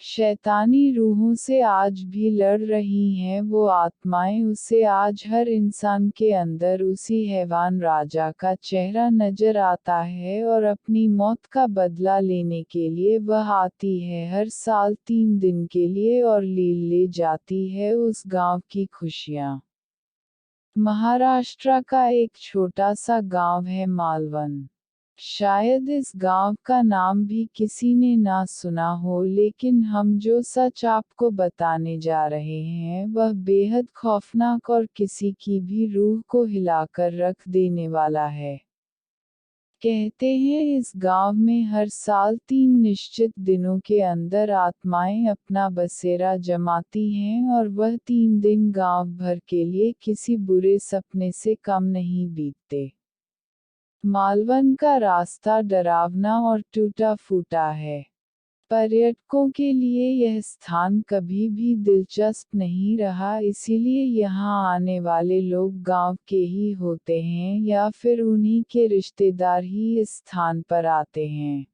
शैतानी रूहों से आज भी लड़ रही हैं वो आत्माएं। उसे आज हर इंसान के अंदर उसी हैवान राजा का चेहरा नजर आता है और अपनी मौत का बदला लेने के लिए वह आती है हर साल 3 दिन के लिए और ले जाती है उस गांव की खुशियां। महाराष्ट्र का एक छोटा सा गांव है मालवन। शायद इस गांव का नाम भी किसी ने ना सुना हो, लेकिन हम जो सच आपको बताने जा रहे हैं वह बेहद खौफनाक और किसी की भी रूह को हिलाकर रख देने वाला है। कहते हैं इस गांव में हर साल 3 निश्चित दिनों के अंदर आत्माएं अपना बसेरा जमाती हैं और वह 3 दिन गांव भर के लिए किसी बुरे सपने से कम नहीं बीतते। मालवन का रास्ता डरावना और टूटा फूटा है। पर्यटकों के लिए यह स्थान कभी भी दिलचस्प नहीं रहा, इसीलिए यहाँ आने वाले लोग गांव के ही होते हैं या फिर उन्हीं के रिश्तेदार ही इस स्थान पर आते हैं।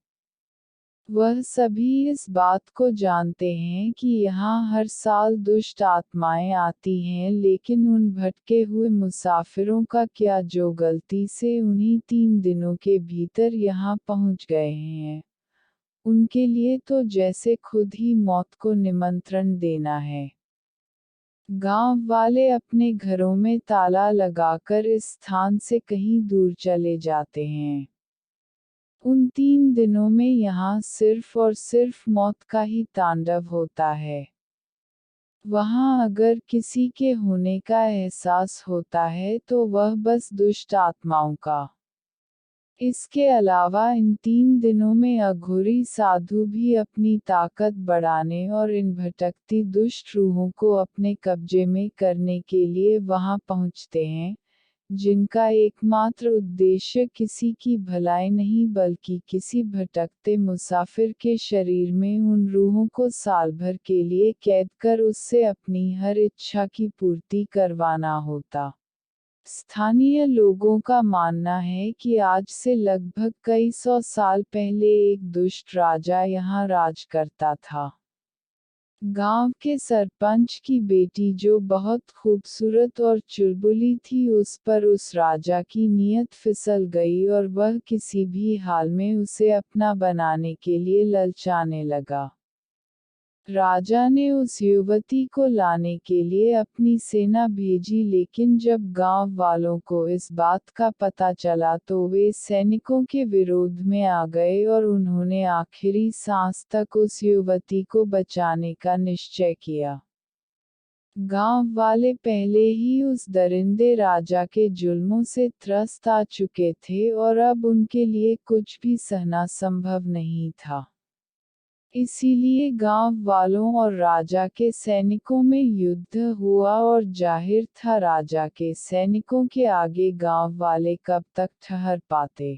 वह सभी इस बात को जानते हैं कि यहाँ हर साल दुष्ट आत्माएं आती हैं, लेकिन उन भटके हुए मुसाफिरों का क्या जो गलती से उन्हीं 3 दिनों के भीतर यहाँ पहुँच गए हैं। उनके लिए तो जैसे खुद ही मौत को निमंत्रण देना है। गांव वाले अपने घरों में ताला लगाकर इस स्थान से कहीं दूर चले जाते हैं। उन 3 दिनों में यहाँ सिर्फ और सिर्फ मौत का ही तांडव होता है। वहाँ अगर किसी के होने का एहसास होता है तो वह बस दुष्ट आत्माओं का। इसके अलावा इन 3 दिनों में अघोरी साधु भी अपनी ताकत बढ़ाने और इन भटकती दुष्ट रूहों को अपने कब्जे में करने के लिए वहां पहुंचते हैं, जिनका एकमात्र उद्देश्य किसी की भलाई नहीं बल्कि किसी भटकते मुसाफिर के शरीर में उन रूहों को साल भर के लिए कैद कर उससे अपनी हर इच्छा की पूर्ति करवाना होता। स्थानीय लोगों का मानना है कि आज से लगभग कई 100 साल पहले एक दुष्ट राजा यहाँ राज करता था। गांव के सरपंच की बेटी जो बहुत खूबसूरत और चुलबुली थी, उस पर उस राजा की नीयत फिसल गई और वह किसी भी हाल में उसे अपना बनाने के लिए ललचाने लगा। राजा ने उस युवती को लाने के लिए अपनी सेना भेजी, लेकिन जब गांव वालों को इस बात का पता चला तो वे सैनिकों के विरोध में आ गए और उन्होंने आखिरी सांस तक उस युवती को बचाने का निश्चय किया। गांव वाले पहले ही उस दरिंदे राजा के जुल्मों से त्रस्त आ चुके थे और अब उनके लिए कुछ भी सहना संभव नहीं था। इसीलिए गांव वालों और राजा के सैनिकों में युद्ध हुआ और जाहिर था राजा के सैनिकों के आगे गांव वाले कब तक ठहर पाते।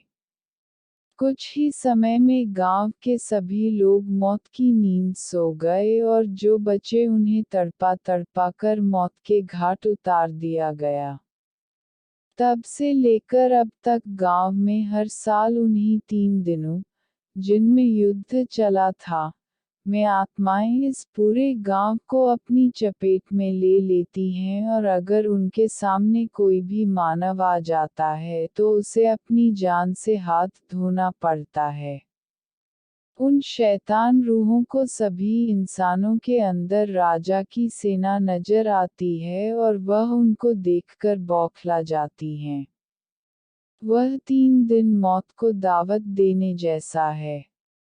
कुछ ही समय में गांव के सभी लोग मौत की नींद सो गए और जो बचे उन्हें तड़पा तड़पा कर मौत के घाट उतार दिया गया। तब से लेकर अब तक गांव में हर साल उन्हीं 3 दिनों, जिनमें युद्ध चला था, में आत्माएं इस पूरे गांव को अपनी चपेट में ले लेती हैं और अगर उनके सामने कोई भी मानव आ जाता है तो उसे अपनी जान से हाथ धोना पड़ता है। उन शैतान रूहों को सभी इंसानों के अंदर राजा की सेना नजर आती है और वह उनको देखकर बौखला जाती हैं। वह 3 दिन मौत को दावत देने जैसा है।